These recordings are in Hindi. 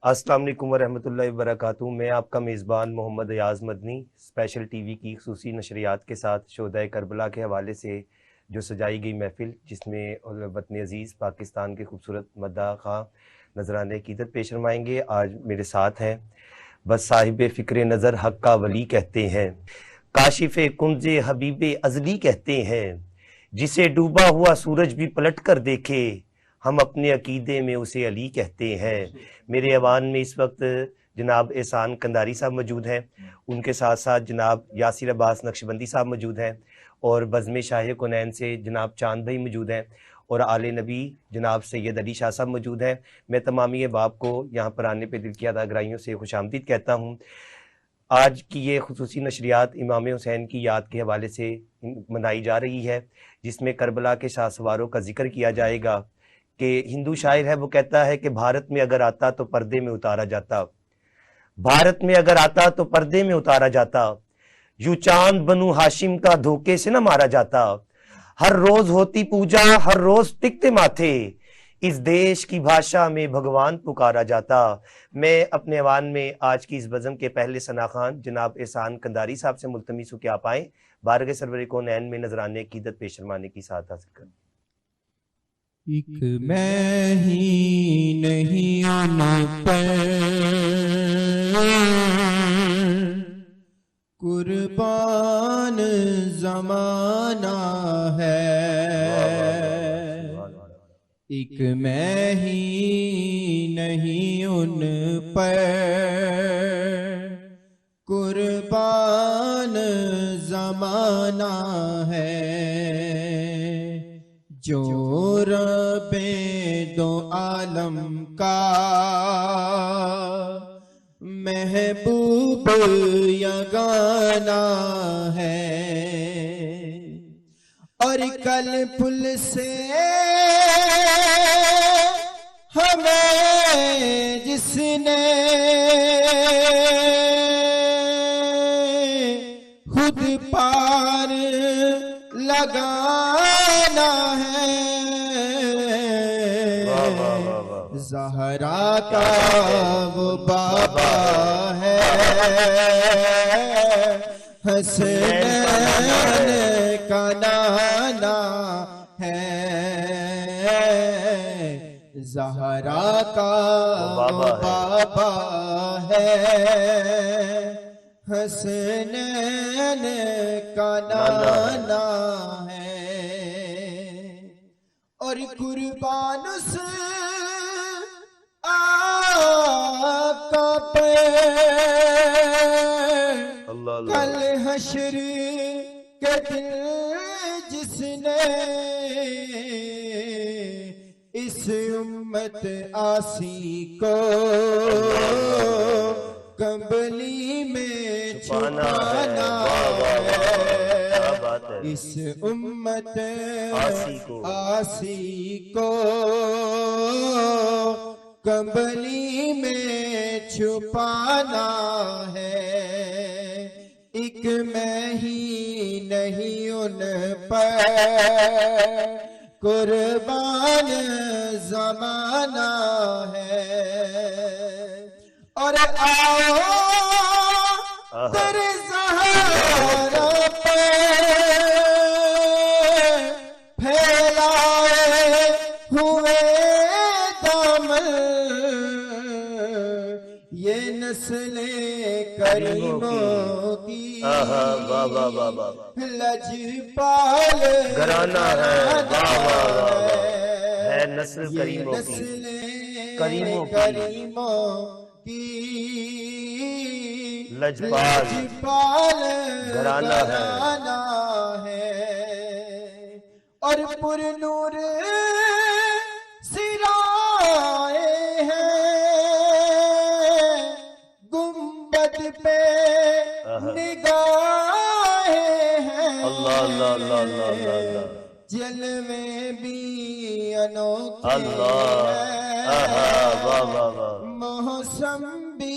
अस्सलाम वालेकुम वरहमतुल्लाहि वबरकातुहू। मैं आपका मेज़बान मोहम्मद अयाज़ मदनी स्पेशल टीवी की खुसूसी नशरियात के साथ शोहदाए करबला के हवाले से जो सजाई गई महफिल, जिसमें वतन अज़ीज़ पाकिस्तान के खूबसूरत मद्दाह खां नजराने क़ीदत पेश फरमाएंगे। आज मेरे साथ हैं बस साहिब फ़िक्र नज़र हक़ का वली कहते हैं, काशिफ़े कुंज़े हबीबे अज़ली कहते हैं, जिसे डूबा हुआ सूरज भी पलट कर देखे, हम अपने अकीदे में उसे अली कहते हैं। मेरे ऐवान में इस वक्त जनाब एहसान कंधारी साहब मौजूद हैं, उनके साथ साथ जनाब यासिर अब्बास नक्शबंदी साहब मौजूद हैं, और बज़्म शाह कुनैन से जनाब चांद भाई मौजूद हैं, और आले नबी जनाब सैयद अली शाह साहब मौजूद हैं। मैं तमामी अहबाब को यहाँ पर आने पर दिल की अदागराइयों से खुशामदीद कहता हूँ। आज की ये खुसूसी नशरियात इमाम हुसैन की याद के हवाले से मनाई जा रही है, जिसमें करबला के शाहसवारों का जिक्र किया जाएगा। कि हिंदू शायर है, वो कहता है कि भारत में अगर आता तो पर्दे में उतारा जाता, भारत में अगर आता तो पर्दे में उतारा जाता, यूं चांद बनु हाशिम का धोखे से न मारा जाता, हर रोज होती पूजा, हर रोज टिकते माथे, इस देश की भाषा में भगवान पुकारा जाता। मैं अपने अवान में आज की इस बज़म के पहले सना खान जनाब एहसान कंधारी साहब से मुल्तमिस हूं कि आप आए बारगाह सरवर कौनैन में नजराने क़ीदत पेश फरमाने की साथ हासिल करें। एक मैं ही नहीं उन पर कुर्बान जमाना है, एक मैं ही नहीं उन पर कुर्बान जमाना है, जो रबे दो आलम का महबूब यगाना है, और कल पुल से हमें जिसने खुद पार लगाना है, ज़हरा का वो बाबा है, हसनैन का नाना है, ज़हरा का वो बाबा है, हसनैन का नाना है, और कुर्बान से आका पे कल हश्र के दिन जिसने इस उम्मत आसी को कंबली में छुपाना है, इस उम्मत आसी को कंबली में छुपाना है, एक मैं ही नहीं उन पर कुर्बान जमाना है, और आओ तेरे ज़हरा पे फैलाए हुए दामन, ये नस्ले करीमों की लजपाल घराना है, नस्ल करीमों की लजपाल घराना है, और पुरनूर सिराए हैं, गुंबद पे निगाहें हैं, अल्लाह अल्लाह अल्लाह अल्लाह अल्लाह, जलवे भी अनोखे हैं, मौसम भी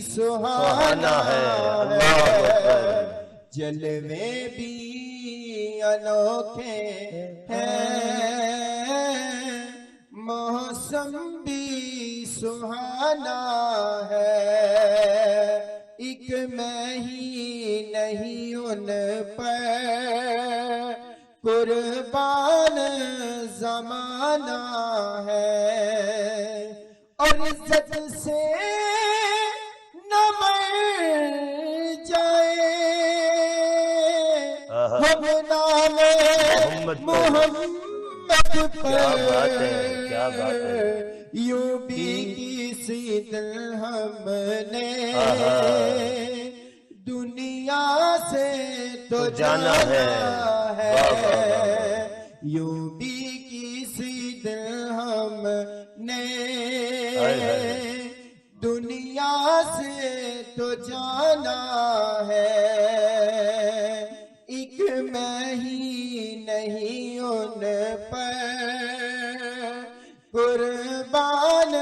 सुहाना है, जलवे भी अनोखे हैं, मौसम भी सुहाना है, एक मैं ही नहीं उन पर कुर्बान जमाना है। और इज्जत से न मर जाए हम नाम मोहम्मद क्या पर, बात है, क्या बात है। यूं भी किसी दिल हमने दुनिया से तो जाना है, वाह वाह वाह वाह। यूं भी किसी दिल हमने हाय हाय। दुनिया से तो जाना है, एक मैं ही नहीं उन पर कुर्बान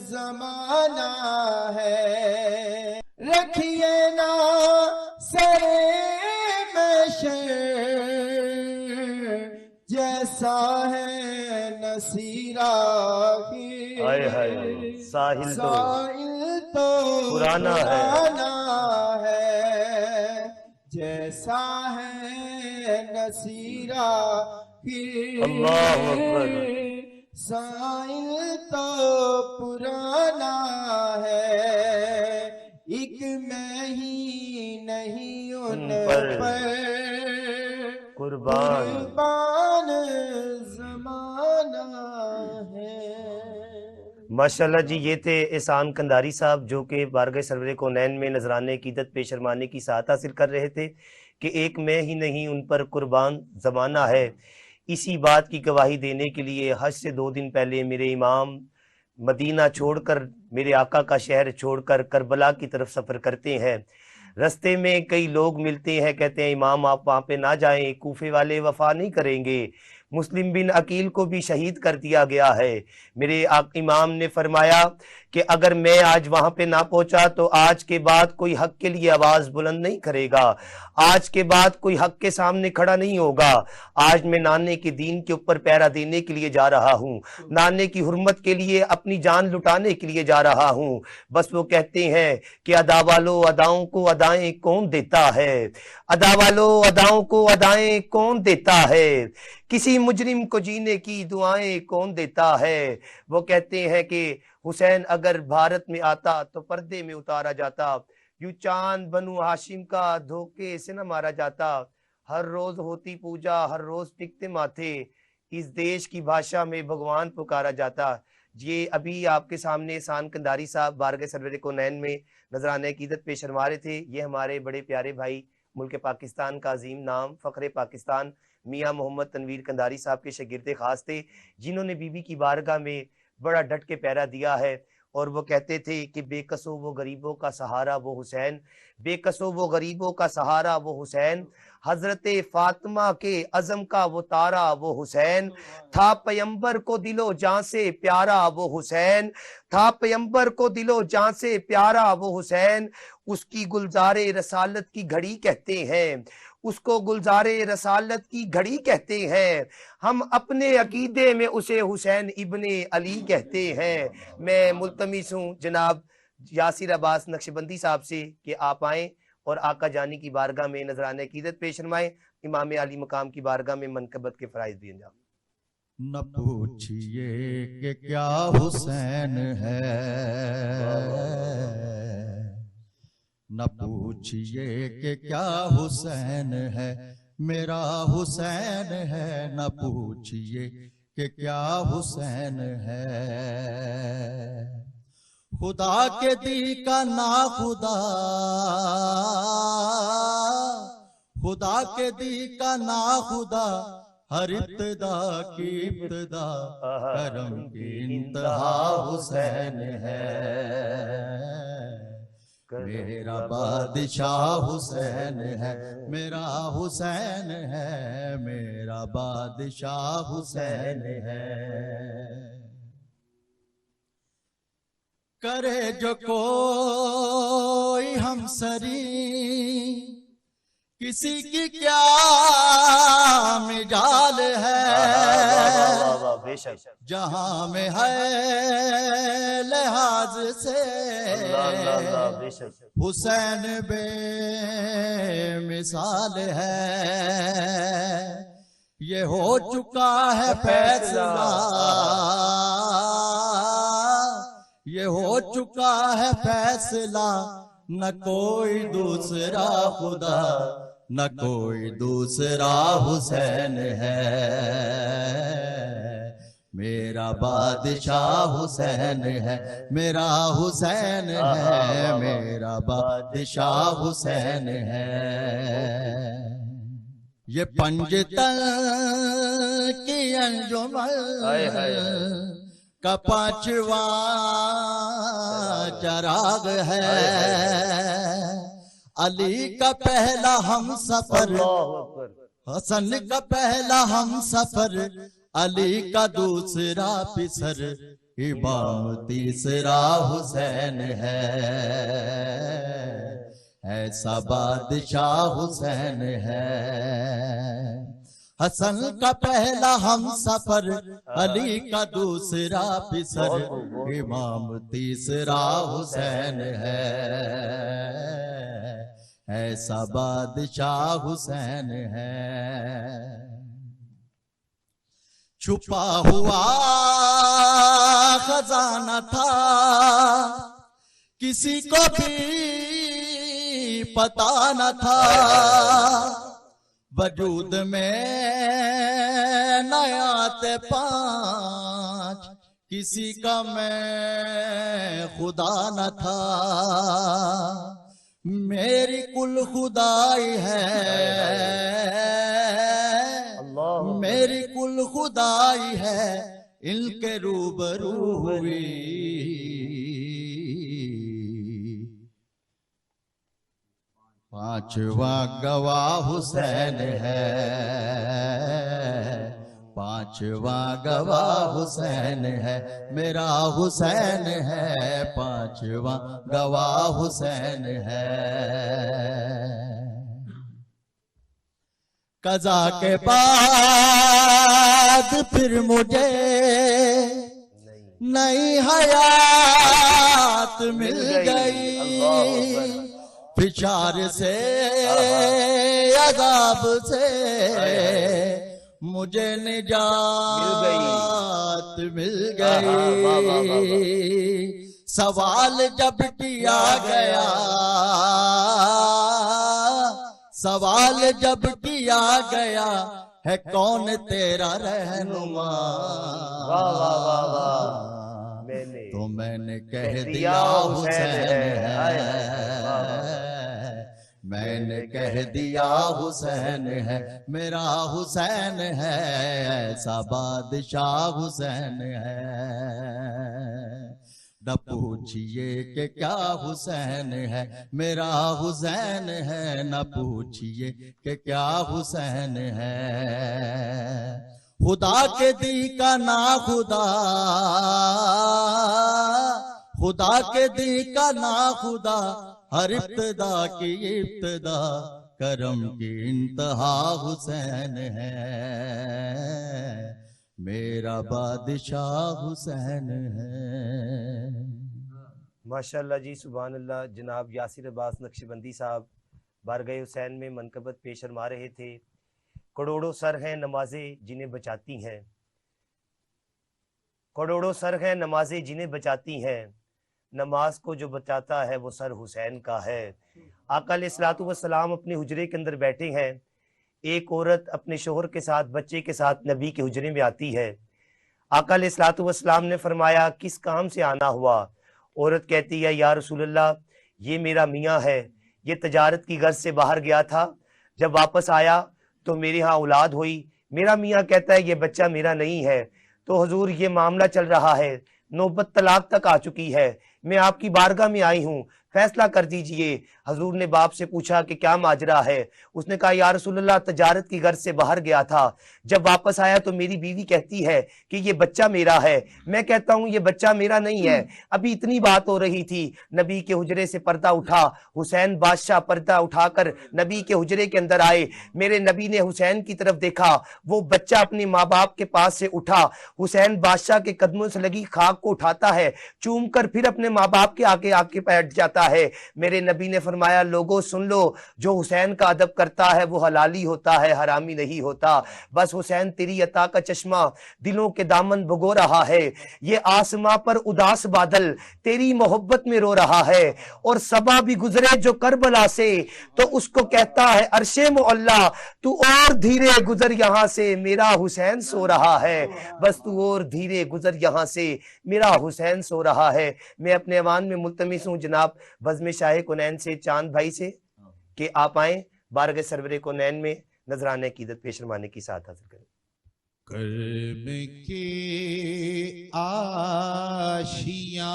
जमाना है। रखिए ना सरे महशर जैसा है नसीरा की, हाय हाय। साहिल तो पुराना है, जैसा है नसीरा की। अल्लाहु अकबर। साइल तो पुराना है, एक मैं ही नहीं उन पर कुर्बान जमाना है। माशाल्लाह जी। ये थे एहसान कंधारी साहब जो कि बारगाह सरवरे कौनैन में नजराने कीदत पेश फरमाने की साथ हासिल कर रहे थे कि एक मैं ही नहीं उन पर कुर्बान ज़माना है। इसी बात की गवाही देने के लिए हज से 2 दिन पहले मेरे इमाम मदीना छोड़कर, मेरे आका का शहर छोड़कर करबला की तरफ सफ़र करते हैं। रास्ते में कई लोग मिलते हैं, कहते हैं इमाम आप वहाँ पे ना जाएं, कूफे वाले वफा नहीं करेंगे, मुस्लिम बिन अकील को भी शहीद कर दिया गया है। मेरे इमाम ने फरमाया कि अगर मैं आज वहाँ पे ना पहुँचा तो आज के बाद कोई हक के लिए आवाज़ बुलंद नहीं करेगा, आज के बाद कोई हक के सामने खड़ा नहीं होगा। आज मैं नाने के दीन के ऊपर पहरा देने के लिए जा रहा हूँ, नाने की हुर्मत के लिए अपनी जान लुटाने के लिए जा रहा हूँ। बस वो कहते हैं कि अदा वालो अदाओं को अदाएं कौन देता है, अदा वालो अदाओं को अदाएं कौन देता है, किसी मुजरिम को जीने की दुआएं कौन देता है। वो कहते हैं कि हुसैन अगर भारत में आता तो पर्दे में उतारा जाता, यूं चांद बनु हाशिम का धोखे से न मारा जाता, हर रोज होती पूजा हर रोज टिकते माथे, इस देश की भाषा में भगवान पुकारा जाता। ये अभी आपके सामने एहसान कंधारी साहब बारगाह सरवरे कौनैन में नजराने कीदत पेश फरमा रहे थे। ये हमारे बड़े प्यारे भाई मुल्क पाकिस्तान का अजीम नाम फ़ख्रे पाकिस्तान मियाँ मोहम्मद तनवीर कंधारी साहब के शागिर्द खास थे, जिन्होंने बीबी की बारगाह में बड़ा डट के पहरा दिया है। और वो कहते थे कि बेकसो वो गरीबों का सहारा वो हुसैन, बेकसो वो गरीबों का सहारा वो हुसैन, हजरत फातिमा के अज़म का वो तारा वो हुसैन, था पैगंबर को दिलो जान से प्यारा वो हुसैन, था पैगंबर को दिलो जान से प्यारा वो हुसैन, उसकी गुलजारे रसालत की घड़ी कहते हैं, उसको गुलजारे रसालत की घड़ी कहते हैं, हम अपने अकीदे में उसे हुसैन इब्ने अली कहते हैं। मैं मुल्तमिस हूँ जनाब यासिर अब्बास नक्शबंदी साहब से कि आप आएँ और आका जानी की बारगाह में नजराने कीदत पेश फरमाएं, इमाम अली मकाम की बारगाह में मनकबत के फराइज भी अंजाम। न पूछिए कि क्या हुसैन है, न पूछिए कि क्या हुसैन है, मेरा हुसैन है। न पूछिए कि क्या हुसैन है, खुदा के दी का ना खुदा, खुदा के दी का ना खुदा, हर इब्तिदा की इब्तिदा, करम की इंतहा हुसैन है। मेरा बादशाह हुसैन है, मेरा हुसैन है, मेरा बादशाह हुसैन है। करे जो कोई हमसरी, किसी की क्या मिजाल है, बेशक जहां में है लिहाज से बेशक हुसैन बे मिसाल है। ये हो चुका है फैसला, ये हो चुका है फैसला, न कोई दूसरा खुदा, न कोई दूसरा हुसैन है। मेरा बादशाह हुसैन है, मेरा हुसैन है, मेरा बादशाह हुसैन है। ये पंजतन की अंजुमन का पांचवा चराग है। अली का पहला हम सफर, हसन का पहला हम सफर, अली का दूसरा पिसर, इमाम तीसरा हुसैन है। ऐसा बादशाह हुसैन है। हसन का पहला हम सफर, अली का दूसरा पिसर, इमाम तीसरा हुसैन है। ऐसा बादशाह हुसैन है। छुपा हुआ खजाना था, किसी को भी पता न था। वजूद में नया ते पांच, किसी का मैं खुदा न था। मेरी कुल खुदाई है, मेरी कुल खुदाई है, इनके रूबरू हुई। पांचवा गवाह हुसैन है, पांचवा गवाह हुसैन है, मेरा हुसैन है, पांचवा गवाह हुसैन है। कज़ा के बाद फिर मुझे नई हयात मिल गई। फिशार से अज़ाब से मुझे निजात मिल गई। सवाल जब किया गया, सवाल जब किया गया, है कौन तेरा रहनुमा, तो मैंने कह दिया हुसैन है। मैंने कह दिया हुसैन है, मेरा हुसैन है। ऐसा बादशाह हुसैन है। न पूछिए कि क्या हुसैन है, मेरा हुसैन है। न पूछिए कि क्या हुसैन है। खुदा के दी का ना खुदा, खुदा के दी का ना खुदा, हर इब्तिदा की इब्तिदा, करम की इंतहा हुसैन है। मेरा बादशाह हुसैन है। माशाअल्लाह जी, सुभान अल्लाह। जनाब यासिर अब्बास नक्शबंदी साहब बारगाह हुसैन में मनकबत पेश फरमा रहे थे। करोड़ों सर हैं नमाजें जिन्हें बचाती हैं, करोड़ों सर हैं नमाजें जिन्हें बचाती हैं, नमाज को जो बचाता है वो सर हुसैन का है। आका अलैहिस्सलातु वस्सलाम अपने हुजरे के अंदर बैठे हैं। एक औरत अपने शोहर के साथ, बच्चे के साथ नबी के हुजरे में आती है। आका अलैहिस्सलातु वस्सलाम ने फरमाया, किस काम से आना हुआ? औरत कहती है, या रसूलल्लाह, ये मेरा मियाँ है, ये तजारत की गर्ज से बाहर गया था, जब वापस आया तो मेरे यहाँ औलाद हुई। मेरा मियाँ कहता है ये बच्चा मेरा नहीं है, तो हुजूर ये मामला चल रहा है, नौबत तलाक तक आ चुकी है, मैं आपकी बारगाह में आई हूँ, फैसला कर दीजिए। हजूर ने बाप से पूछा कि क्या माजरा है। उसने कहा या रसूलल्लाह, तजारत की गर्ज से बाहर गया था, जब वापस आया तो मेरी बीवी कहती है कि ये बच्चा मेरा है। मैं कहता हूं ये बच्चा मेरा नहीं है। अभी इतनी बात हो रही थी, नबी के हुजरे से पर्दा उठा। हुसैन बादशाह पर्दा उठाकर नबी के हुजरे के अंदर आए। मेरे नबी ने हुसैन की तरफ देखा, वो बच्चा अपने माँ बाप के पास से उठा। हुसैन बादशाह के कदमों से लगी खाक को उठाता है, चूम कर फिर अपने माँ बाप के आगे आके बैठ जाता है। मेरे नबी ने फरमाया लोगों सुन लो, जो हुसैन का अदब करता है वो हलाली होता है, हरामी नहीं होता। बस हुसैन तेरी अता का चश्मा दिलों के दामन भगो रहा है। ये आसमां पर उदास बादल तेरी मोहब्बत में रो रहा है। और सबा भी गुजरे जो करबला से, तो उसको कहता है अरशे मुअल्ला, तू और धीरे गुजर यहां से, मेरा हुसैन सो रहा है। बस तू और धीरे गुजर यहां से, मेरा हुसैन सो रहा है। मैं अपने अवान में मुल्तमिस हूँ जनाब बज़्म शाह कुनैन से, चांद भाई से, कि आप आए बारगाह सरवरे कुनैन में नजराने कीदत पेश फरमाने की साथ हासिल करें। कर्म के आशियां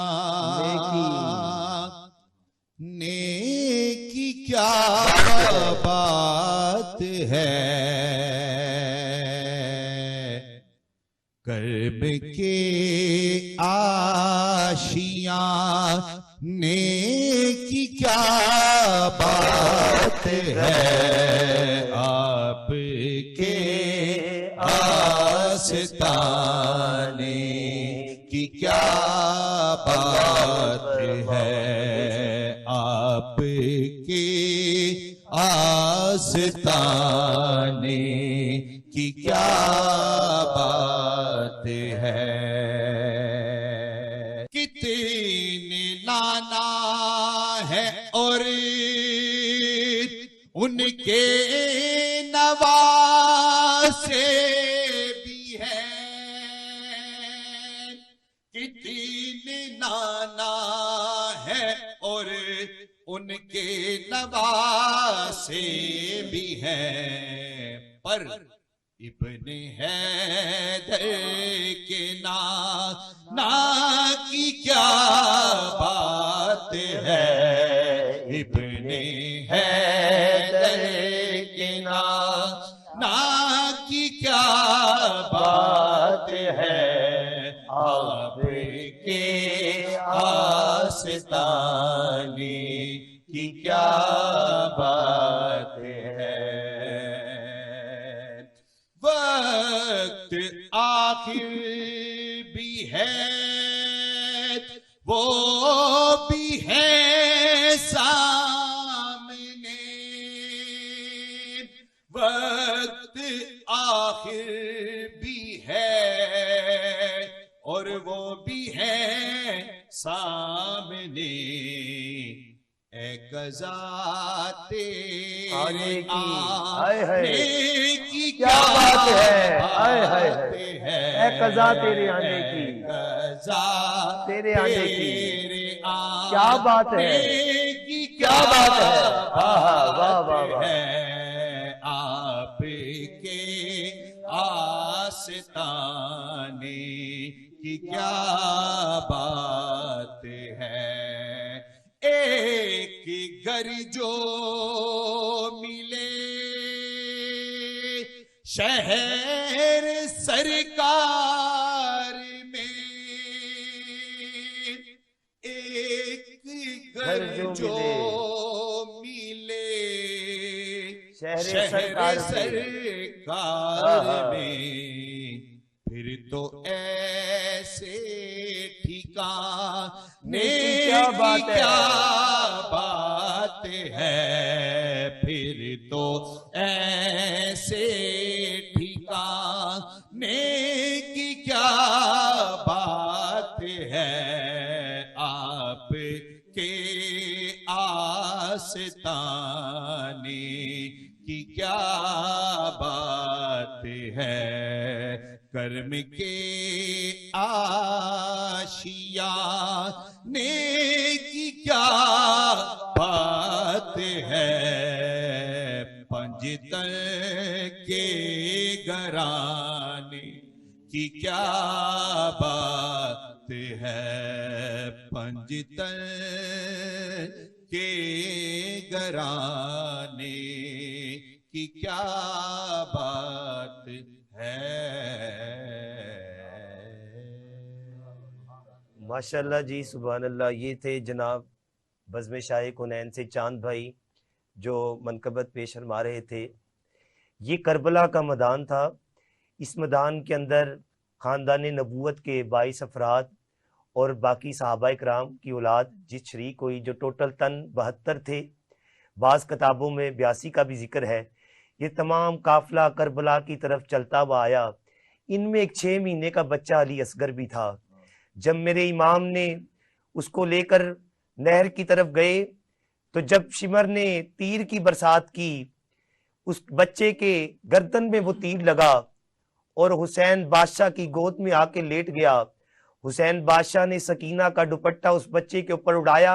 नेकी क्या बात है, कर्म के आशियां नेकी क्या बात है, आपके आस्ताने की क्या बात है, आपके आस्ताने की क्या बात है। कितने नाना है और उनके नवासे भी है, कितने नाना है और उनके नवासे भी हैं, पर इब्ने हैदर के ना की क्या बात है, इब्ने हैदर के ना की क्या बात है, आपके आस्ताने की क्या बात है। वक्त आखिर भी है, वो भी है सामने, वक्त आखिर भी है और वो भी है सामने, ए कज़ा तेरे आने की क्या बात है, ए कज़ा तेरे आने की, कज़ा तेरे आने की क्या बात है, की क्या बात है। वाह वाह वाह, आपके आस्ताने की क्या बात है। एक घर जो मिले शहर सरकार में, एक घर जो मिले शहर सरकार में, फिर तो ऐसे ठिकाने क्या बात है, फिर तो ऐसे ठिकाने की क्या बात है, आपके आस्ताने की क्या बात है। कर्म के आशिया नेकी क्या बात है, पंजतन के घराने की क्या बात है पंजतन के घराने की क्या बात है। माशाल्लाह जी, सुभान अल्लाह। ये थे जनाब बज़्म शाह कुनैन से चांद भाई जो मनकबत पेश फरमा रहे थे। ये करबला का मैदान था। इस मैदान के अंदर ख़ानदान नबूवत के 22 अफराद और बाकी सहाबाए कराम की औलाद जिस शरीक हुई, जो टोटल तन 72 थे। बाज़ किताबों में 82 का भी जिक्र है। ये तमाम काफ़िला करबला की तरफ चलता हुआ आया। इनमें एक 6 महीने का बच्चा अली असगर भी था। जब मेरे इमाम ने उसको लेकर नहर की तरफ गए तो जब शिमर ने तीर की बरसात की, उस बच्चे के गर्दन में वो तीर लगा और हुसैन बादशाह की गोद में आके लेट गया। हुसैन बादशाह ने सकीना का दुपट्टा उस बच्चे के ऊपर उड़ाया,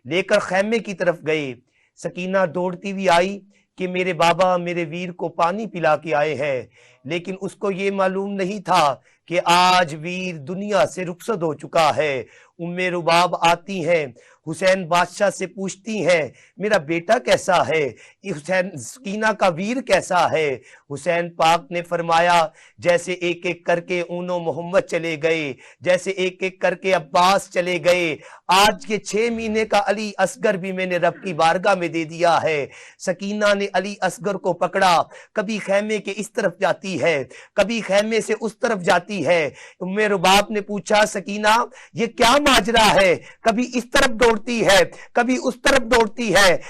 लेकर खैमे की तरफ गए। सकीना दौड़ती हुई आई कि मेरे बाबा मेरे वीर को पानी पिला के आए हैं, लेकिन उसको ये मालूम नहीं था कि आज वीर दुनिया से रुखसत हो चुका है। उम्मे रुबाब आती हैं, हुसैन बादशाह से पूछती हैं मेरा बेटा कैसा है, हुसैन सकीना का वीर कैसा है। हुसैन पाक ने फरमाया जैसे एक एक करके ऊनो मोहम्मद चले गए, जैसे एक एक करके अब्बास चले गए, आज के 6 महीने का अली असगर भी मैंने रब की बारगाह में दे दिया है। सकीना ने अली असगर को पकड़ा, कभी खैमे के इस तरफ जाती है, कभी खैमे से उस तरफ जाती है। उम्मे रुबाब ने पूछा सकीना ये क्या माजरा है, कभी इस तरफ दौड़ती है, कभी उस तरफ दौड़ती है।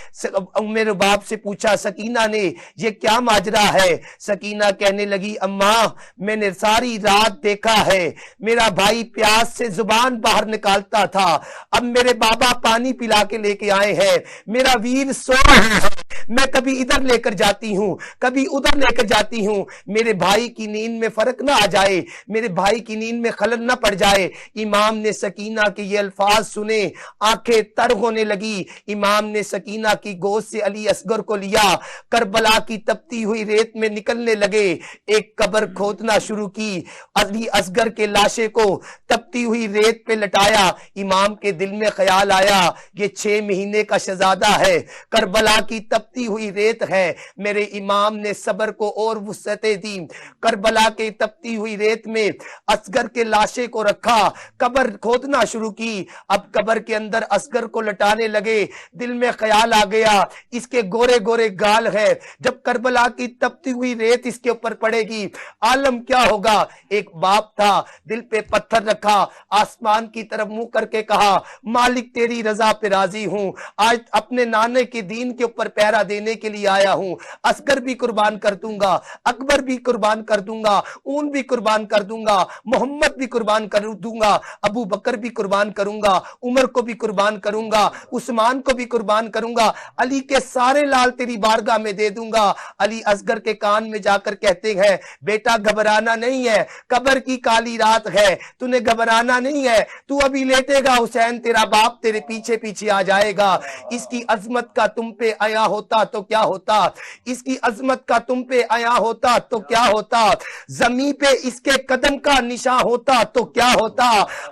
उम्मे रुबाब से पूछा सकीना ने ये क्या माजरा है। सकीना कहने लगी अम्मा मैंने सारी रात देखा है, मेरा भाई प्यास से जुबान बाहर निकालता था, अब मेरे बाबा पानी पिला के लेके आए हैं, मेरा वीर सो रहा है, मैं कभी इधर लेकर जाती हूँ, कभी उधर लेकर जाती हूँ, मेरे भाई की नींद में फर्क ना आ जाए, मेरे भाई की नींद में खलल ना पड़ जाए। इमाम ने सकीना के ये अल्फाज सुने, आंखें तर होने लगी। इमाम ने सकीना की गोद से अली असगर को लिया, करबला की तपती हुई रेत में निकलने लगे, एक कब्र खोदना शुरू की, अली असगर के लाशे को तपती हुई रेत पे लटाया। इमाम के दिल में ख्याल आया ये 6 महीने का शहजादा है, करबला की तपती हुई रेत है। मेरे इमाम ने सब्र को और वुसअतें दी, करबला के तपती हुई रेत में असगर के लाशे को रखा, कब्र खोदना शुरू की। अब कब्र के अंदर असगर को लटाने लगे। दिल में ख्याल आ गया इसके गोरे गोरे गाल है, जब करबला की तपती हुई रेत इसके ऊपर पड़ेगी आलम क्या होगा। एक बाप था, दिल पे पत्थर रखा, आसमान की तरफ मुंह करके कहा मालिक तेरी रजा पे राजी हूं, आज अपने नाने के दीन के ऊपर पहरा देने के लिए आया हूं। असगर भी कुर्बान कर दूंगा, अकबर भी कुर्बान कर दूंगा, ऊन भी कुर्बान कर दूंगा, मोहम्मद भी कुर्बान कर दूंगा, अबू बकर भी कुर्बान करूंगा, उमर को भी कुर्बान करूंगा, उस्मान को भी कुर्बान करूंगा, अली के सारे लाल तेरी बारगाह में दे दूंगा। अली असगर के कान में जाकर कहते हैं बेटा घबराना नहीं है, कब्र की काली रात है, तूने घबराना नहीं है, तू अभी लेटेगा, हुसैन तेरा बाप तेरे पीछे पीछे आ जाएगा। इसकी अजमत का तुम पे आया होता तो क्या होता, इसकी अजमत का तुम पे आया होता तो क्या होता, जमीन पे इसके कदम का निशान होता तो क्या होता।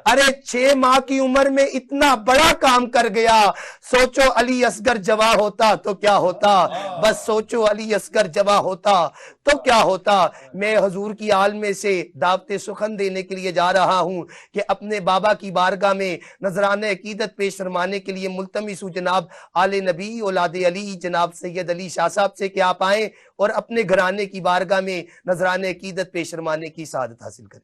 अरे 6 माह की उम्र में इतना बड़ा काम कर गया, सोचो अली असगर जवा होता तो क्या होता, बस सोचो अली असगर जवा होता तो क्या होता। मैं हुजूर की आल में से दावत सुखन देने के लिए जा रहा हूं कि अपने बाबा की बारगाह में नजराने अकीदत पेश फरमाने के लिए मुल्तमिस हूं जनाब आले नबी औलाद अली जनाब सैयद अली शाह साहब से कि आप आए और अपने घराने की बारगाह में नजराने अकीदत पेश फरमाने की सादत हासिल करें।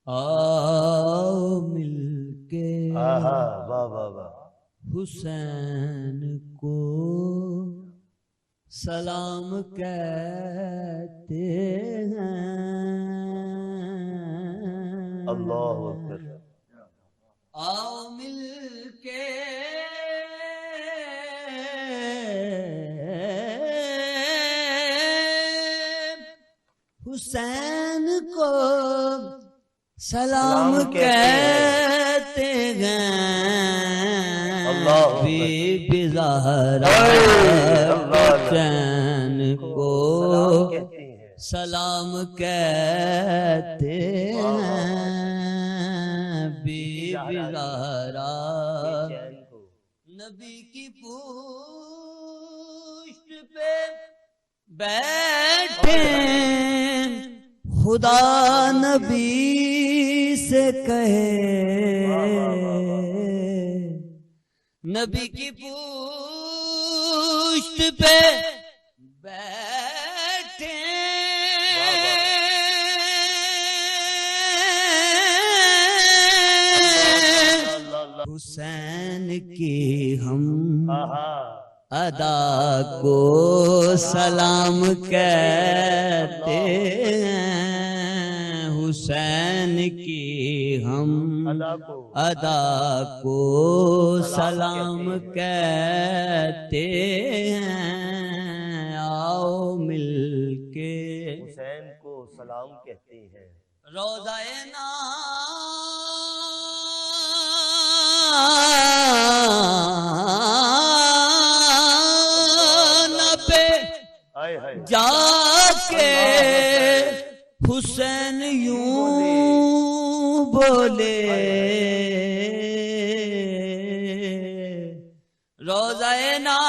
आओ मिलके आहा वाह वाह वाह, हुसैन को सलाम कहते हैं। अल्लाह अकबर। आओ मिलके हुसैन को सलाम कहते हैं। बीबी ज़हरा हुसैन को सलाम कहते हैं बीबी ज़हरा नबी की पुष्ट पे बैठे खुदा नबी से कहे नबी की पुष्ट पे बैठे हुसैन की हम अदा को सलाम कहते हैं हुसैन की हम अदा को सलाम कहते हैं आओ मिलके हुसैन को सलाम कहते हैं रोज़ाए जाके हुसैन यूं बोले रोज़ाए नाना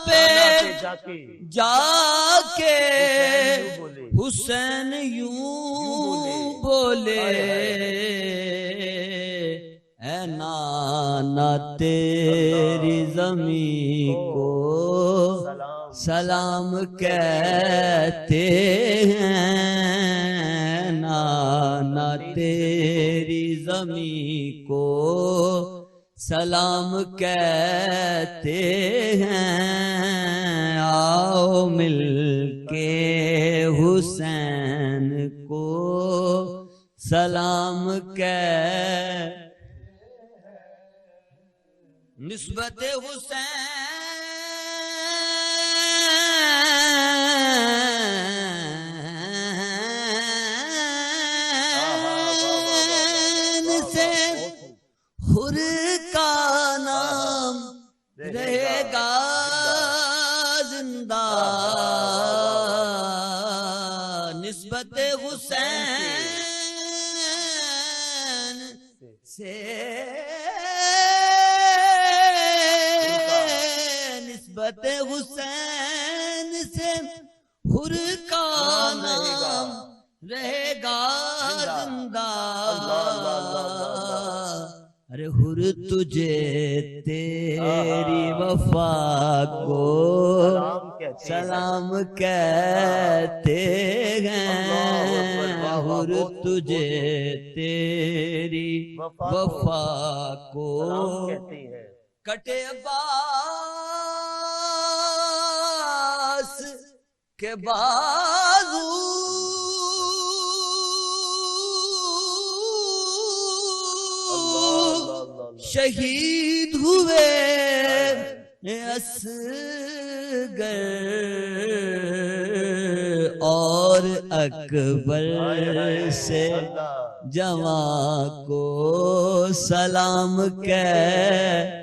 पे जाके हुसैन यूं बोले ऐ नाना तेरी ज़मीं को सलाम कहते हैं नाना तेरी ज़मीं को सलाम कहते हैं आओ मिलके हुसैन को सलाम कह निस्बत हुसैन से हुर का नाम रहेगा जिंदा निस्बत हुसैन से निस्बत हुसैन से हुर का नाम रहेगा जिंदा अरे हुर तुझे तेरी वफा को सलाम कहते हैं हुर तुझे तेरी वफा को कटे अब्बास के बाजू शहीद हुए असगर और अकबर से जवां को सलाम कह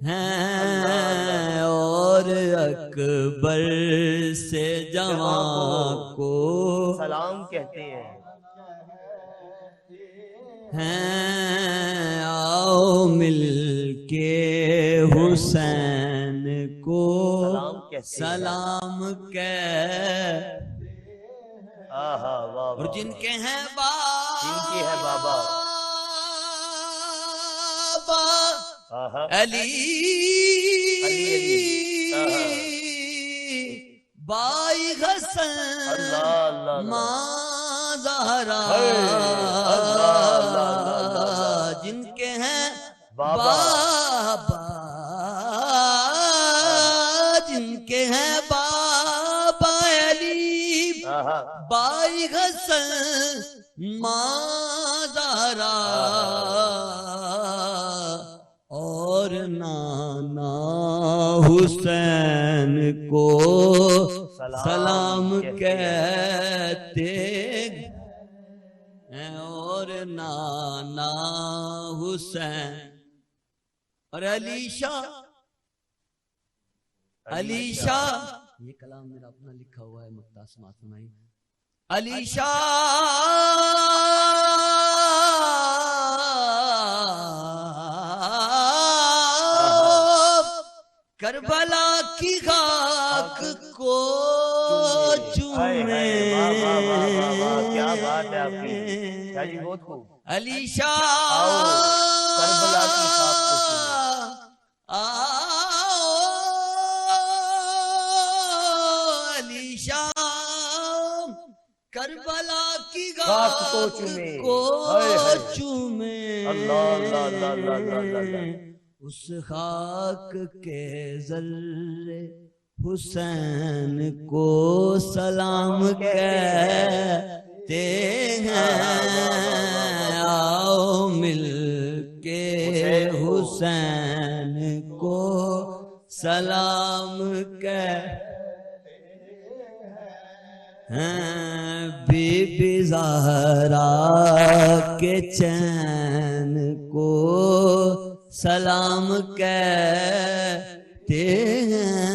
हैं और अकबर से जवां को सलाम कहते हैं आओ मिलके हुसैन को सलाम कह और जिनके हैं बाबा अली बाई हसन मां ज़हरा जिनके हैं बाबा जिनके हैं बाबा अली बाई हसन मां ज़हरा और नाना हुसैन को सलाम कहते हैं और नाना हुसैन और अली शाह अली शाह, ये कलाम मेरा अपना लिखा हुआ है, मुक्ता समात फरमाई। अली शाह करबला की खाक को चूमे। क्या बात है आपकी, क्या जी, बहुत खूब। अली शाह करबला की खाक को चूमे। अली शाह करबला की खाक को चूमे। चूमे। अल्लाह अल्लाह अल्लाह अल्लाह अल्लाह अल्लाह। उस खाक के जर्रे हुसैन को सलाम कहते हैं। आओ मिल के हुसैन को सलाम कहते हैं। बीबी ज़हरा के चैन को सलाम कहते हैं।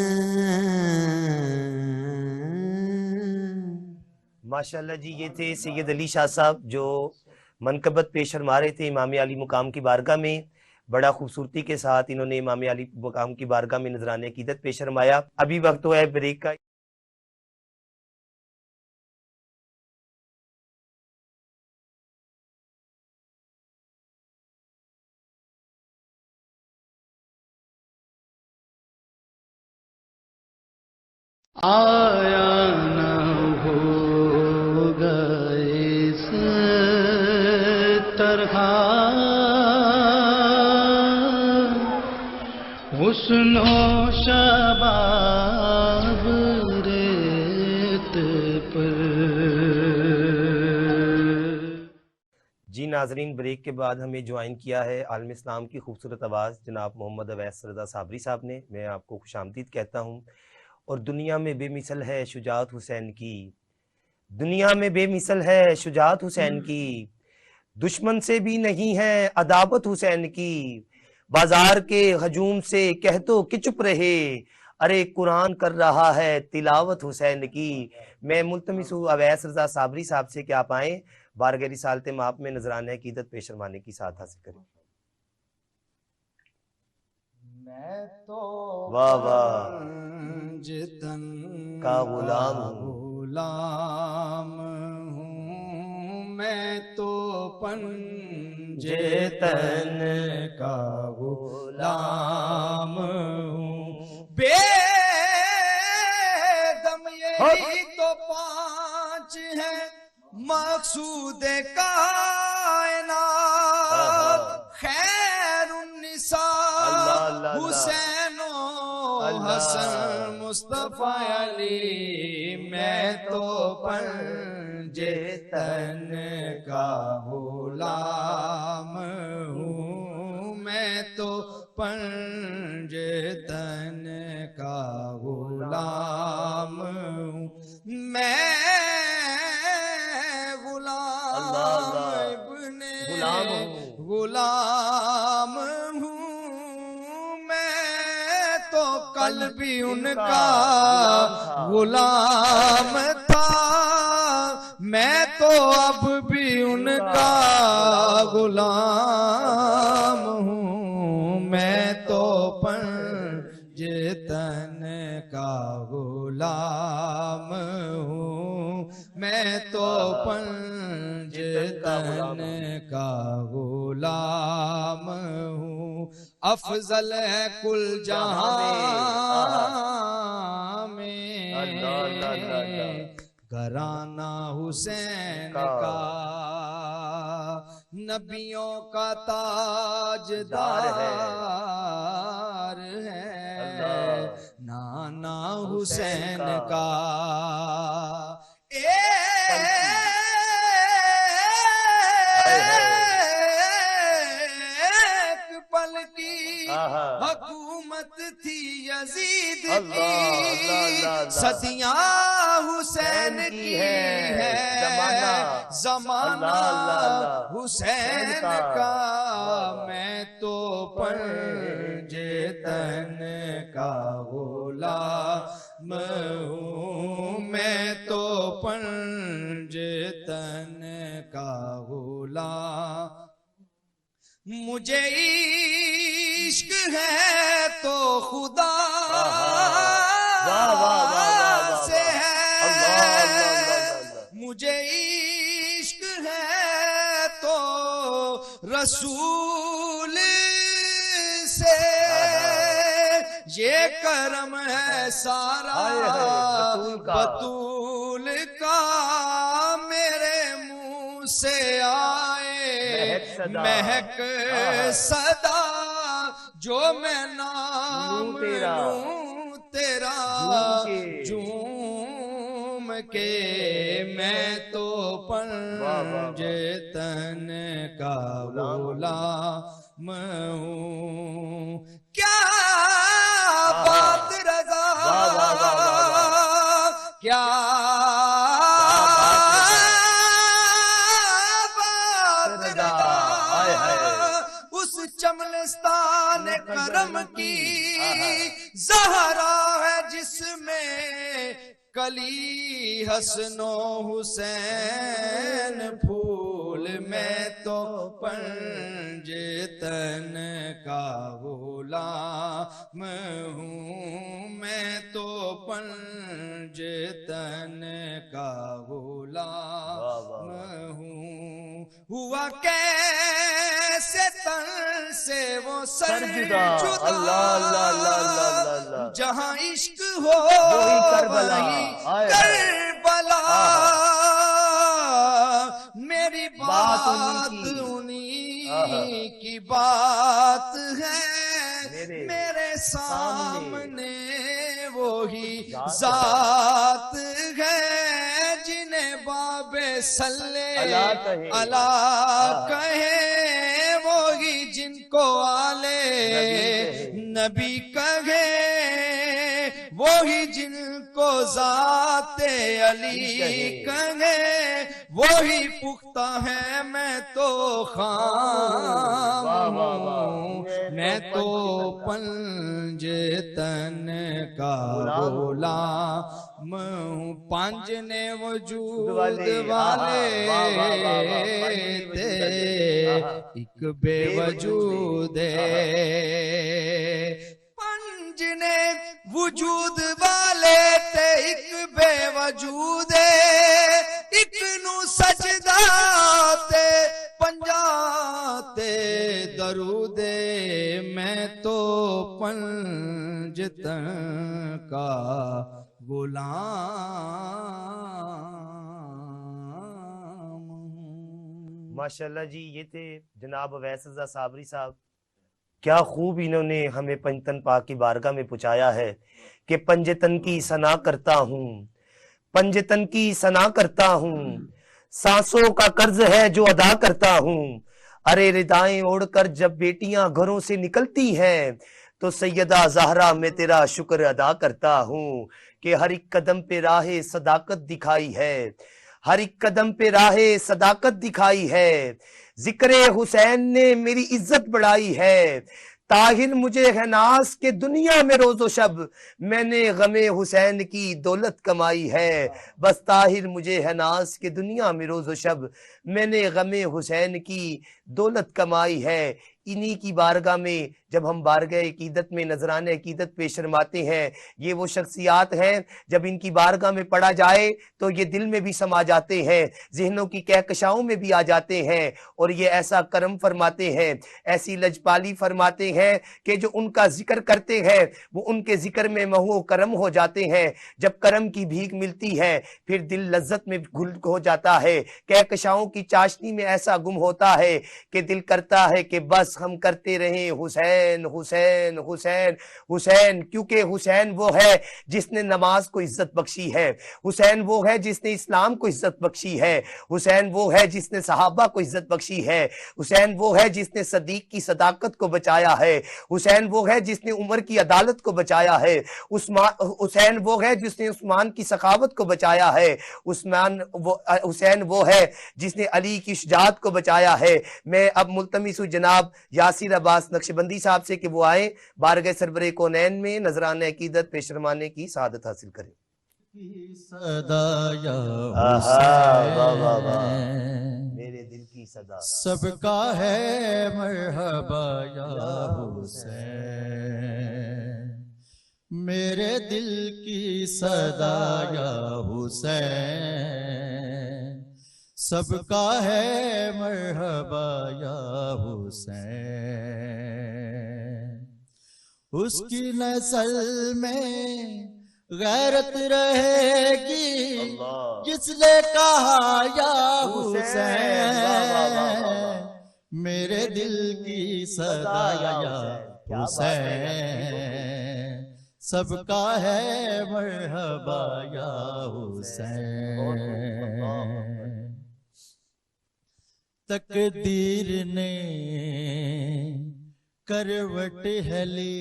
माशाल्लाह जी, ये थे सैयद अली शाह साहब जो मनकबत पेश फरमा रहे थे इमाम अली मुकाम की बारगाह में। बड़ा खूबसूरती के साथ इन्होंने इमाम अली मुकाम की बारगाह में नजराने अकीदत पेश फरमाया। अभी वक्त हुआ है ब्रेक का। आया न होगा इस तरह हुस्नो शबाब रेत पर। जी नाजरीन, ब्रेक के बाद हमें ज्वाइन किया है आलम इस्लाम की खूबसूरत आवाज़ जनाब मोहम्मद अवैस रज़ा साबरी साहब ने। मैं आपको खुशामदीद कहता हूँ। और दुनिया में बेमिसल है शुजाअत हुसैन की, दुनिया में बेमिसल है शुजाअत हुसैन की, दुश्मन से भी नहीं है अदावत हुसैन की। बाजार के हजूम से कह दो कि चुप रहे, अरे कुरान कर रहा है तिलावत हुसैन की। मैं मुल्तमिस हूँ अवैस रज़ा साबरी साहब से कि आप आएँ बारगाह रिसालत माप में नजराना अकीदत पेश फरमाने की साथ हासिल करें। मैं तो वाह वाह जितन का गुलाम हूँ, मैं तो जेतन का गुलाम हूँ। बेदम यही तो पांच है मकसूद कायनात। खैरुन्निसा हुसैनो हसन मुस्तफा अली। मैं तो पंजे तन का गुलाम हूँ, मैं तो पंजे तन का गुलाम हूँ। मैं गुलाम हूँ, मैं तो कल भी उनका गुलाम था, मैं तो अब भी उनका गुलाम हूँ। मैं तो पंजतन का गुलाम हूँ, मैं तो पंजतन का गुलाम हूँ। अफजल है कुल जहां में घराना हुसैन का, नबियों का ताजदार है नाना हुसैन का। हुकूमत थी यजीद की, सदियां हुसैन की है, जमाना हुसैन का। मैं तो पंजे तन का गुलाम हूँ, मैं तो पंजतन का गुलाम। मुझे इश्क है तो खुदा से है, मुझे इश्क है तो रसूल से, ये करम है सारा बतूल का, मेरे मुंह से आए महक सदा, जो मैं नाम लूं तेरा झूम के, मैं तो पंजतन का गुलाम हूँ। क्या बात रज़ा, क्या बात रज़ा, उस चमनस्तान करम की ज़हरा है जिसमें कली हसनो हुसैन फूल, मैं तो पंजतन का गुलाम हूँ, मैं तो पंजतन का गुलाम हूँ। हुआ कैसे तन से वो सर जुदा, जहाँ इश्क हो वही करबला, मेरी बात उन्हीं की बात है, मेरे सामने वही जात है, जिन्हें बाबे सल्ले अला कहे, वही जिनको आले नबी कहे, वही जिनको जाते अली कहे, वही पुख्ता है मैं तो खाम हूँ, मैं तो पंजतन का गुलाम हूँ। पंजने वजूद वाले थे, एक बेवजूद पंजने वजूद वाले ते, एक बेवजूद एक नू सजदा ते पंजाते दरूदे, मैं तो पंजतन का गुलाम हूँ। माशाल्लाह जी, ये थे जनाब अवैस रज़ा साबरी साहब। क्या खूब इन्होंने हमें पंजतन पाक की बारगाह में पहुंचाया है कि पंजतन की सना करता हूँ, पंजतन की सना करता हूँ, सांसों का कर्ज है जो अदा करता हूँ। अरे रिदाएं ओढ़कर जब बेटियां घरों से निकलती हैं, तो सैयदा ज़हरा मैं तेरा शुक्र अदा करता हूँ कि हर एक कदम पे राहे सदाकत दिखाई है, हर एक कदम पे राहे सदाकत दिखाई है। जिक्रे हुसैन ने मेरी इज्जत बढ़ाई है, ताहिर मुझे है नास के दुनिया में रोजो शब, मैंने गमे हुसैन की दौलत कमाई है। बस ताहिर मुझे है नास के दुनिया में रोजो शब, मैंने गमे हुसैन की दौलत कमाई है। इन्हीं की बारगाह में जब हम बारगाह अकीदत में नजराने अकीदत पेश फरमाते हैं, ये वो शख्सियात हैं जब इनकी बारगाह में पढ़ा जाए तो ये दिल में भी समा जाते हैं, जहनों की कहकशाओं में भी आ जाते हैं, और ये ऐसा करम फरमाते हैं, ऐसी लजपाली फरमाते हैं कि जो उनका जिक्र करते हैं वो उनके जिक्र में महू करम हो जाते हैं। जब करम की भीख मिलती है फिर दिल लज्जत में घुल हो जाता है, कहकशाओं की चाशनी में ऐसा गुम होता है कि दिल करता है कि बस हम करते रहे हुसैन हुसैन हुसैन हुसैन, क्योंकि हुसैन वो है जिसने नमाज को इज्जत बख्शी है, हुसैन वो है जिसने इस्लाम को इज्जत बख्शी है, हुसैन वो है जिसने सहाबा को इज्जत बख्शी है, हुसैन वो है जिसने सदीक की सदाकत को बचाया है, हुसैन वो है जिसने उमर की अदालत को बचाया है, हुसैन वो है जिसने उस्मान की सखावत को बचाया है, हुसैन वो है जिसने अली की शुजाअत को बचाया है। मैं अब मुल्तमिस हूं जनाब यासिर अब्बास नक्शबंदी साहब से कि वो आए बारगाह सरवरे कौनैन में नजरान अकीदत पेशरमाने की सआदत हासिल करें। सदा या वाह वाह वाह, हुसैन, मेरे दिल की सदा सबका है मरहबा या हुसैन, मेरे दिल की सदा या हुसैन, सबका है मरहबा या हुसैन। उसकी नस्ल में गैरत रहेगी जिसने कहा या हुसैन, मेरे दिल की सदा या हुसैन, सबका है मरहबा या हुसैन। तकदीर ने करवट है ली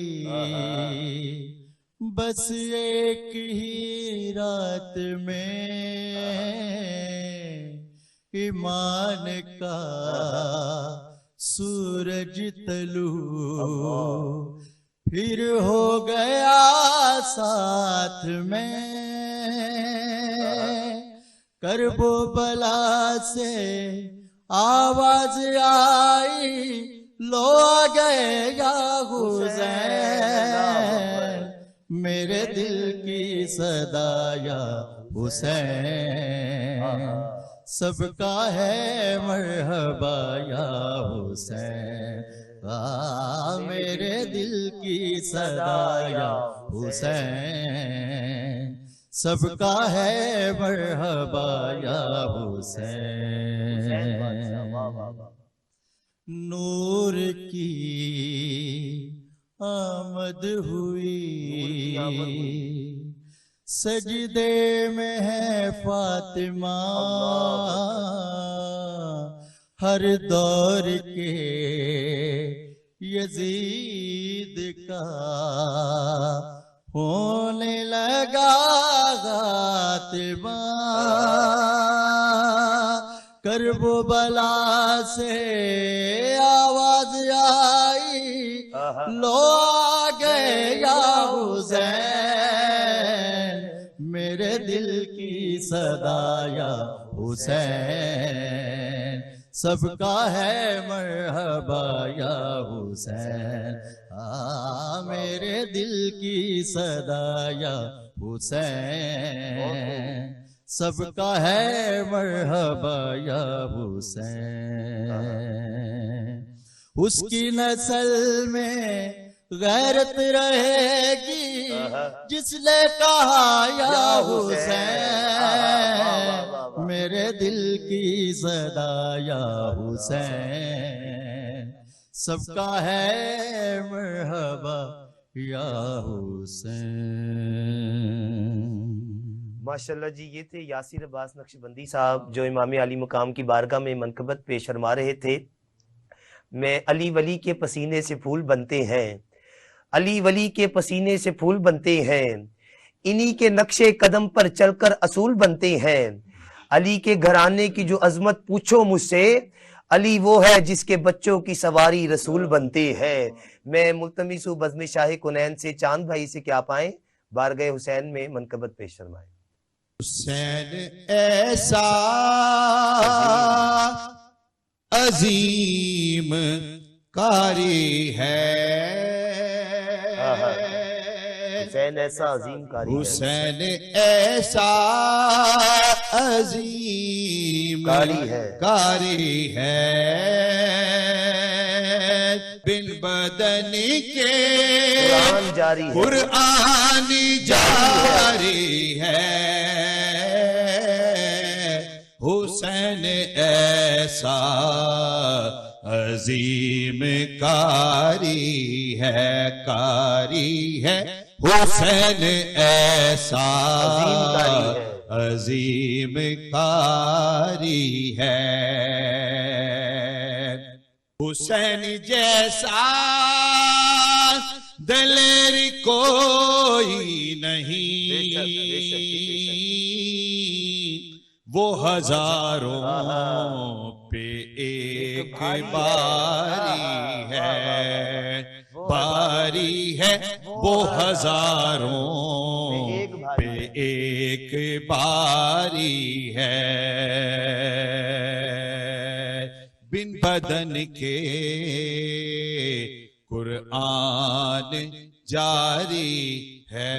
बस एक ही रात में, ईमान का सूरज तलू फिर हो गया साथ में, करबो बला से आवाज आई लो आ गए या हुसैन, मेरे दिल की सदा या हुसैन, सबका है मरहबा या हुसैन, मेरे दिल की सदा या हुसैन, सबका है मरहबा या हुसैन। नूर की आमद हुई सजदे में है फातिमा, हर दौर के यजीद का होने लगा गातिबा, करबो बला से आवाज आई लो आ गए या हुसैन, मेरे दिल की सदा या हुसैन, सबका है मरहबा या हुसैन, मेरे दिल की सदा या हुसैन, सबका है मरहबा या हुसैन। उसकी नस्ल में गैरत रहेगी जिसने कहा या हुसैन, मेरे दिल की सदा या हुसैन, सबका है मरहबा या हुसैन। माशाल्लाह जी, ये थे यासिर अब्बास नक्शबंदी साहब जो इमाम अली मुकाम की बारगाह में मनकबत पेश फरमा रहे थे। मैं अली वली के पसीने से फूल बनते हैं, अली वली के पसीने से फूल बनते हैं, इन्हीं के नक्शे कदम पर चलकर असूल बनते हैं। अली के घराने की जो अजमत पूछो मुझसे, अली वो है जिसके बच्चों की सवारी रसूल बनते हैं। मैं मुल्तमिस हूं बज़्म शाह कुनैन से चांद भाई से क्या पाएं बारगाह हुसैन में मनकबत पेश फरमाएं। हुसैन ऐसा अजीम कारी है, हुसैन ऐसा अजीम कारी है, हुसैन ऐसा अजीम कारी है, बिन बदन के कुरान जारी है, कुरान जारी है, हुसैन ऐसा अजीम कारी है, हुसैन ऐसा अजीम कारी है, हुसैन जैसा दलेर कोई नहीं, वो हजारों पे एक बारी है, बारी है वो हजारों पे एक बारी है। बिन बदन के कुरान जारी है।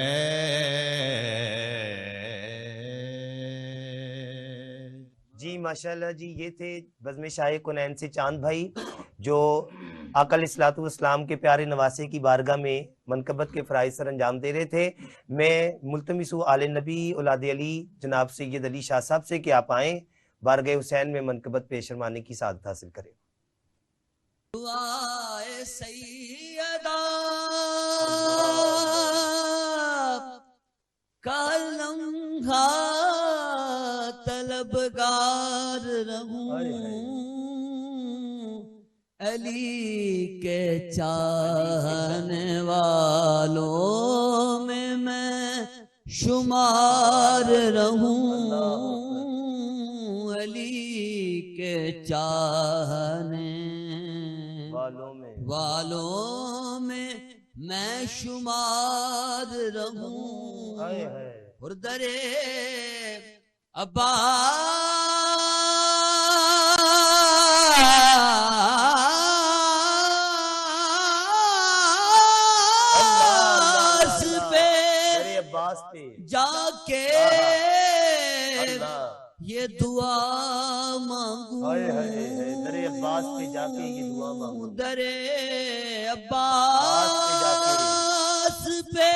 जी माशाल्लाह जी, ये थे बज़्म शाह कुनैन से चांद भाई जो आका अलैहिस्सलातु वस्सलाम के प्यारे नवासे की बारगाह में मनकबत के फ़राइज़ सर अंजाम दे रहे थे। मैं मुल्तमिस हूँ आले नबी औलाद अली जनाब सैयद अली शाह साहब से कि आप आएँ बारगाह हुसैन में मनकबत पेश फरमाने की सादत हासिल करें। दुआए सैयदा का लम्हा तलबगार रहूं, अली के चाहने वालों में मैं शुमार रहूं, अली के चाहने वालों में मैं शुमार रहूं। और दरे अब्बास पे जाके ये दुआ मांगू, दरे अब्बास पे जाके ये दुआ मांगू, दरे अब्बास पे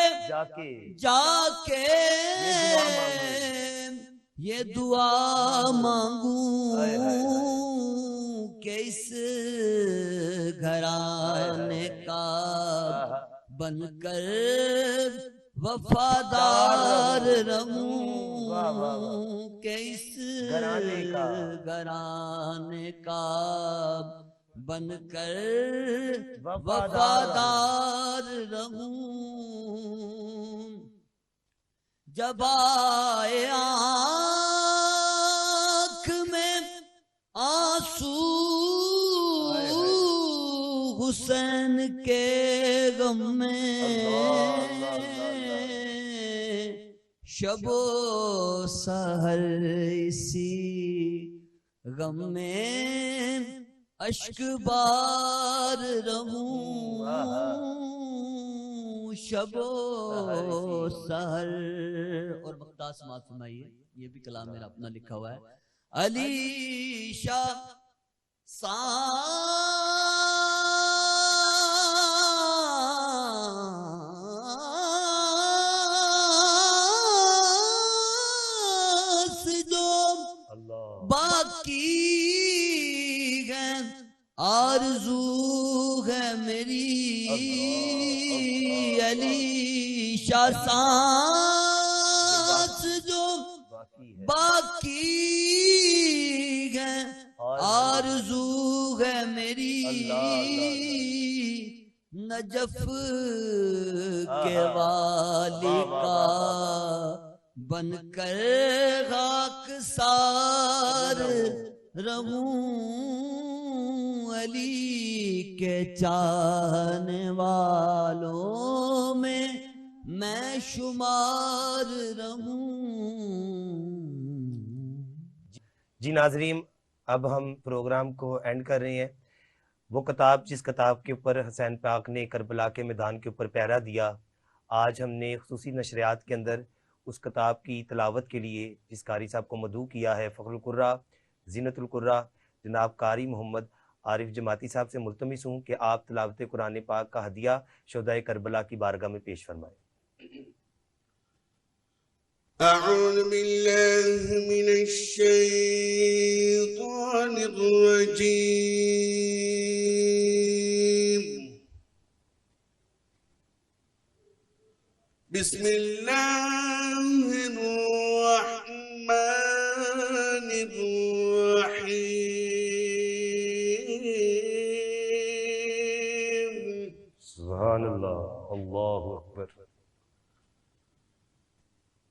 जाके ये दुआ मांगू कि इस घराने का बनकर वफादार रहूं, कि इस घराने का बनकर वफादार रहूं। जब आए आँख में आंसू हुसैन के गम में, शबो सहर इसी गम में अश्क बार रहूं, शबो सहर। और बख्ता समात सुनाइए, ये भी कलाम मेरा अपना लिखा हुआ है। अली शाह बाकी है आरज़ू है मेरी, अली शाह सांस जो बाकी है आरज़ू है मेरी, नजफ के वाली का बनकर खाकसार रहूं, अली के चाहने वालों में मैं शुमार रहूं। जी नाजरीन, अब हम प्रोग्राम को एंड कर रहे हैं। वो किताब जिस किताब के ऊपर हुसैन पाक ने करबला के मैदान के ऊपर पहरा दिया, आज हमने खुसूसी नशरियात के अंदर उस किताब की तलावत के लिए जिस कारी साहब को मदऊ किया है, फ़ख्रुल कुर्रा ज़ीनतुल कुर्रा जनाब कारी मोहम्मद आरिफ जमाती साहब से मुल्तमिस हूँ कि आप तलावत कुरान पाक का हदिया शोहदाए करबला की बारगाह में पेश फरमाएं। अऊज़ु बिल्लाहि मिनश शैतानिर रजीम। बिस्मिल्लाहिर रहमानिर रहीम। सुभानअल्लाह, अल्लाहु अकबर।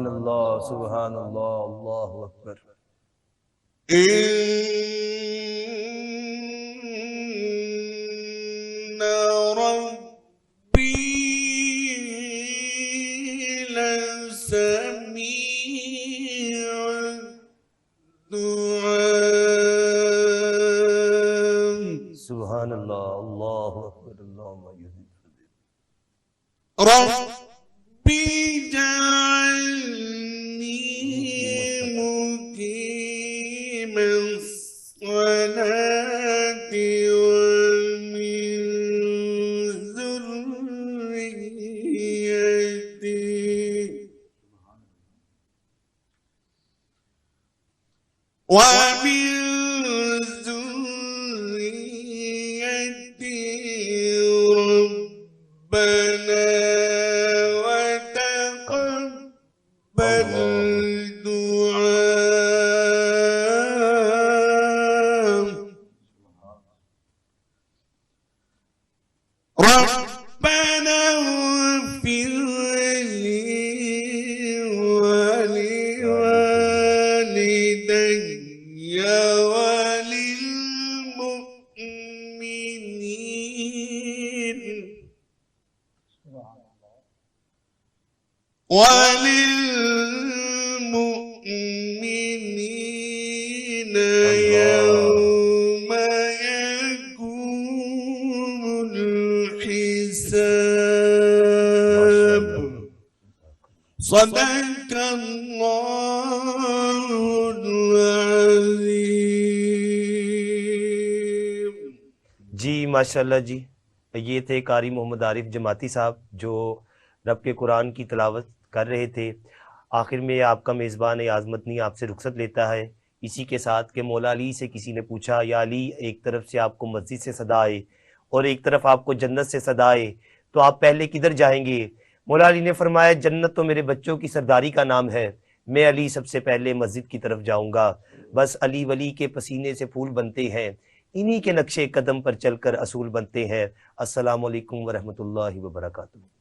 सुभान अल्लाह, सुभान अल्लाह, अल्लाहु अकबर। इन्ना रब्बी लसमीउद दुआ। सुभान अल्लाह, अल्लाहु अकबर, अल्लाहुम्मा रब्बी जअलनी मुकीमस्सलाति व मिन ज़ुर्रिय्यती व मिन ज़ुर्रिय्यती रब्बना व तक़ब्बल दुआ। रब्बना इग़फिर ली वलिवालिदैय वलिलमुमिनीन वलिलमुमिनीन यौम यक़ूमुल हिसाब। सदक़ल्लाहुल अज़ीम। जी माशाल्लाह जी। ये थे कारी मोहम्मद आरिफ जमाती साहब जो रब के कुरान की तिलावत कर रहे थे। आखिर में आपका मेज़बान याज़ मदनी आपसे रुखसत लेता है इसी के साथ कि मौला अली से किसी ने पूछा, या अली, एक तरफ से आपको मस्जिद से सदा आए और एक तरफ आपको जन्नत से सदा आए, तो आप पहले किधर जाएंगे? मौला अली ने फरमाया, जन्नत तो मेरे बच्चों की सरदारी का नाम है, मैं अली सबसे पहले मस्जिद की तरफ जाऊंगा। बस अली वली के पसीने से फूल बनते हैं, इन्हीं के नक्शे कदम पर चलकर असूल बनते हैं। अस्सलामु अलैकुम व रहमतुल्लाहि व बरकातुहू।